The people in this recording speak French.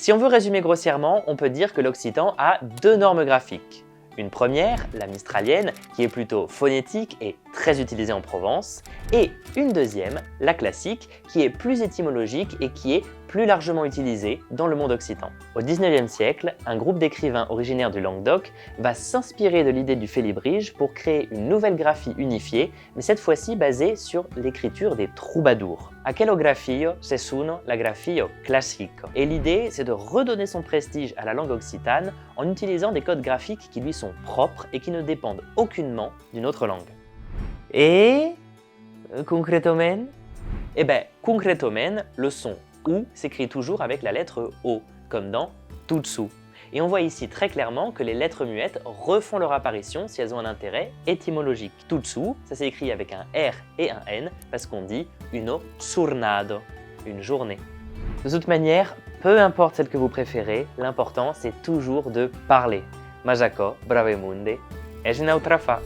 Si on veut résumer grossièrement, on peut dire que l'occitan a deux normes graphiques. Une première, la mistralienne, qui est plutôt phonétique et très utilisée en Provence, et une deuxième, la classique, qui est plus étymologique et qui est plus largement utilisée dans le monde occitan. Au XIXe siècle, un groupe d'écrivains originaires du Languedoc va s'inspirer de l'idée du félibrige pour créer une nouvelle graphie unifiée, mais cette fois-ci basée sur l'écriture des troubadours. Aquello graffio sesuno la graffio classico. Et l'idée, c'est de redonner son prestige à la langue occitane en utilisant des codes graphiques qui lui sont propres et qui ne dépendent aucunement d'une autre langue. Et concrètement? Eh bien, concrètement, le son OU s'écrit toujours avec la lettre O, comme dans Tutsu. Et on voit ici très clairement que les lettres muettes refont leur apparition si elles ont un intérêt étymologique. Tutsu, ça s'écrit avec un R et un N parce qu'on dit uno giornado, une journée. De toute manière, peu importe celle que vous préférez, l'important c'est toujours de parler. Majako, bravemunde, e un'altra fa.